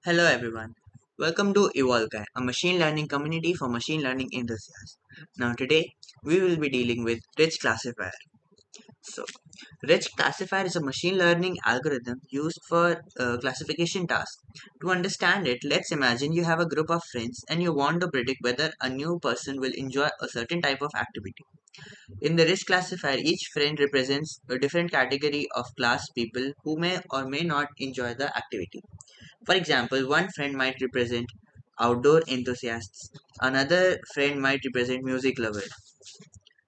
Hello everyone. Welcome to EvolkAI, a machine learning community for machine learning enthusiasts. Now today we will be dealing with Ridge Classifier. So, Ridge Classifier is a machine learning algorithm used for classification tasks. To understand it, let's imagine you have a group of friends and you want to predict whether a new person will enjoy a certain type of activity. In the Ridge Classifier, each friend represents a different category of class people who may or may not enjoy the activity. For example, one friend might represent outdoor enthusiasts, another friend might represent music lovers,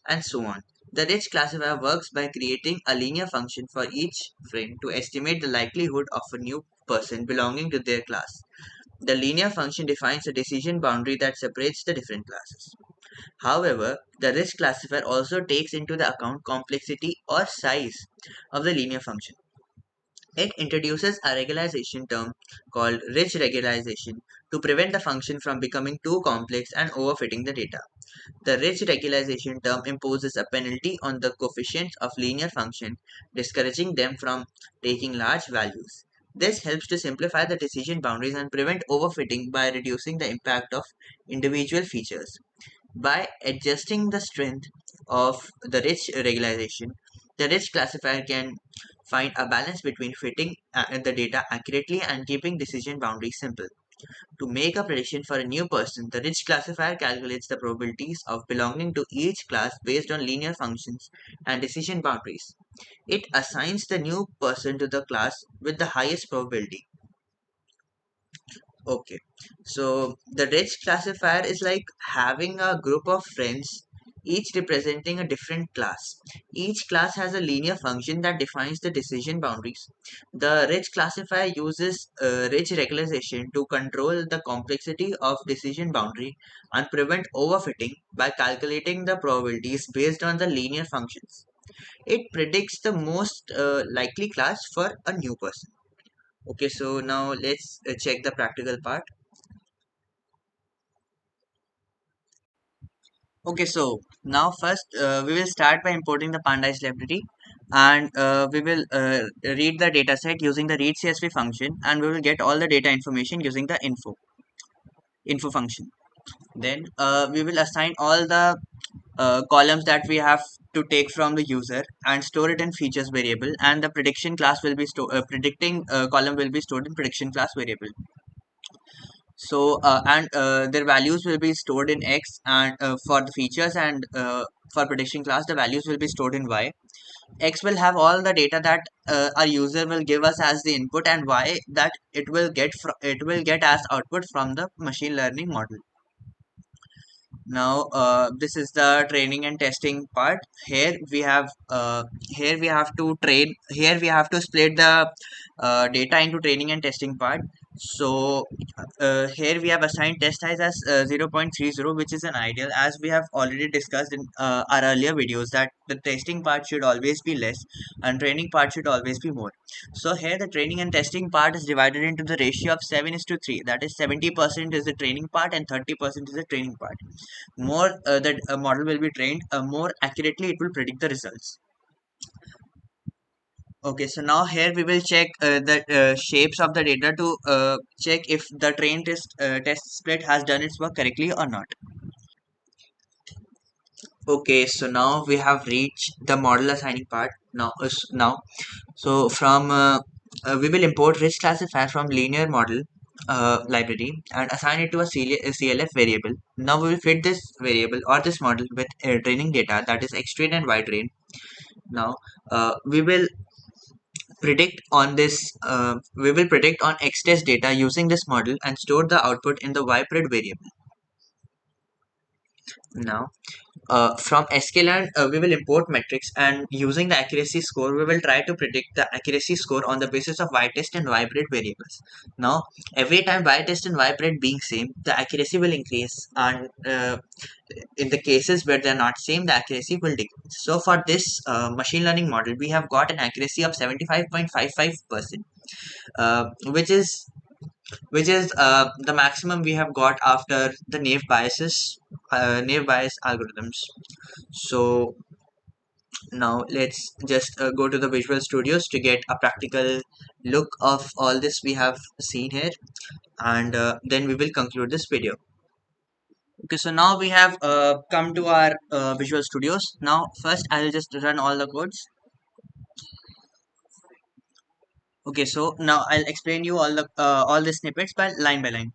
and so on. The Ridge classifier works by creating a linear function for each friend to estimate the likelihood of a new person belonging to their class. The linear function defines a decision boundary that separates the different classes. However, the Ridge classifier also takes into the account complexity or size of the linear function. It introduces a regularization term called ridge regularization to prevent the function from becoming too complex and overfitting the data. The ridge regularization term imposes a penalty on the coefficients of linear function, discouraging them from taking large values. This helps to simplify the decision boundaries and prevent overfitting by reducing the impact of individual features. By adjusting the strength of the ridge regularization, the ridge classifier can find a balance between fitting the data accurately and keeping decision boundaries simple. To make a prediction for a new person, the ridge classifier calculates the probabilities of belonging to each class based on linear functions and decision boundaries. It assigns the new person to the class with the highest probability. Okay, so the ridge classifier is like having a group of friends, each representing a different class. Each class has a linear function that defines the decision boundaries. The ridge classifier uses ridge regularization to control the complexity of decision boundary and prevent overfitting by calculating the probabilities based on the linear functions. It predicts the most likely class for a new person. Okay, so now let's check the practical part. Okay, so now first we will start by importing the pandas library, and we will read the dataset using the read CSV function, and we will get all the data information using the info function. Then we will assign all the columns that we have to take from the user and store it in features variable, and the prediction class will be predicting column will be stored in prediction class variable. So and their values will be stored in x, and for the features, and for prediction class the values will be stored in y. X will have all the data that our user will give us as the input, and y that it will get as output from the machine learning model. Now this is the training and testing part. Here we have to train here we have to split the data into training and testing part. So here we have assigned test size as 0.30, which is an ideal, as we have already discussed in our earlier videos, that the testing part should always be less and training part should always be more. So here the training and testing part is divided into the ratio of 7 is to 3. That is 70% is the training part and 30% is the training part. More that a model will be trained, more accurately it will predict the results. Okay, so now here we will check the shapes of the data to check if the test split has done its work correctly or not. Okay, so now we have reached the model assigning part. Now, so from we will import rich classifier from linear model library and assign it to a CLF variable. Now we will fit this variable or this model with training data, that is X train and Y train. Now we will predict on X test data using this model and store the output in the Y pred variable. Now from sklearn, we will import metrics, and using the accuracy score, we will try to predict the accuracy score on the basis of y-test and y-pred variables. Now, every time y-test and y-pred being same, the accuracy will increase, and in the cases where they're not same, the accuracy will decrease. So, for this machine learning model, we have got an accuracy of 75.55%, which is the maximum we have got after the naive bias algorithms. So now let's just go to the Visual Studios to get a practical look of all this we have seen here, and then we will conclude this video. Okay, so now we have come to our Visual Studios. Now, first I'll just run all the codes. Okay, so now I'll explain you all the snippets by line.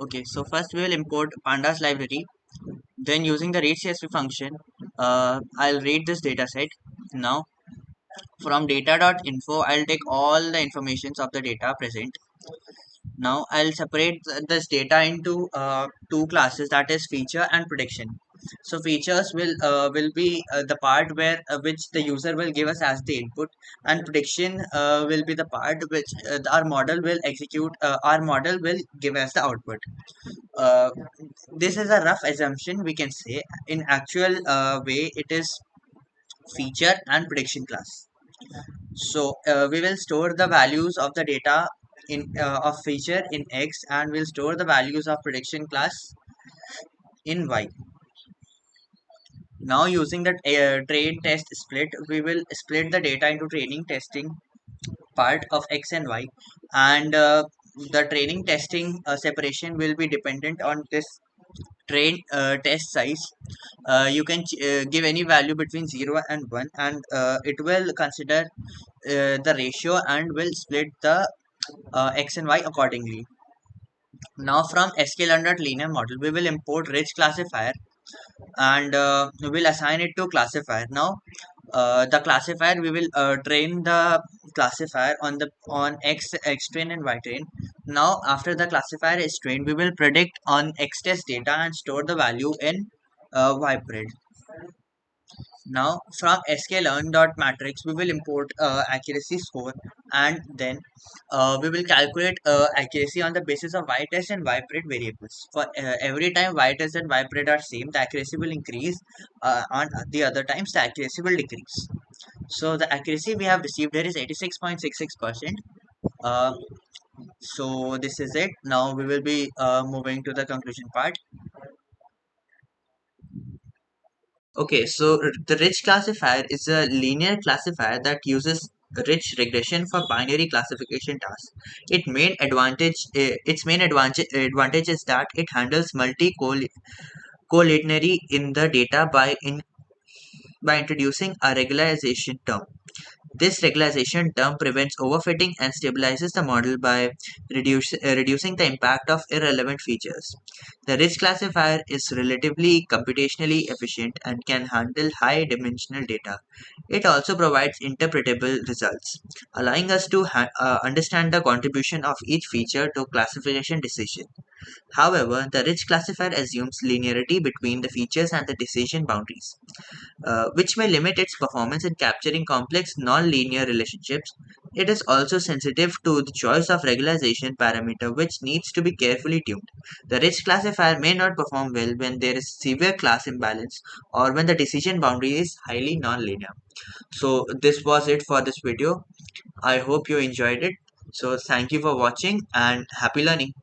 Okay, so first we will import pandas library. Then using the readCSV function, I'll read this data set. Now from data.info, I'll take all the informations of the data present. Now I'll separate this data into two classes, that is feature and prediction. So features will be the part where which the user will give us as the input, and prediction will be the part which our model will execute. Our model will give us the output. Uh, this is a rough assumption we can say. In actual way, it is feature and prediction class. So we will store the values of the data in of feature in X, and we'll store the values of prediction class in Y. Now using the train test split, we will split the data into training testing part of X and Y, and the training testing separation will be dependent on this train test size. You can give any value between 0 and 1, and it will consider the ratio and will split the X and Y accordingly. Now from sklearn.linear model, we will import Ridge Classifier, and we will assign it to classifier. Now the classifier, we will train the classifier on X train and Y train. Now after the classifier is trained, we will predict on X test data and store the value in Y pred. Now from sklearn.matrix, we will import accuracy score, and then we will calculate accuracy on the basis of y-test and y-pred variables. For every time y-test and y-pred are same, the accuracy will increase. On the other times, the accuracy will decrease. So the accuracy we have received here is 86.66%. Uh, so this is it. Now we will be moving to the conclusion part. Okay, so the Ridge classifier is a linear classifier that uses Ridge regression for binary classification tasks. Its main advantage is that it handles multi-collinearity in the data by introducing a regularization term. This regularization term prevents overfitting and stabilizes the model by reducing the impact of irrelevant features. The Ridge classifier is relatively computationally efficient and can handle high dimensional data. It also provides interpretable results, allowing us to understand the contribution of each feature to classification decision. However, the Ridge classifier assumes linearity between the features and the decision boundaries, which may limit its performance in capturing complex non-linear relationships. It is also sensitive to the choice of regularization parameter, which needs to be carefully tuned. The Ridge classifier may not perform well when there is severe class imbalance or when the decision boundary is highly non-linear. So this was it for this video. I hope you enjoyed it. So thank you for watching and happy learning.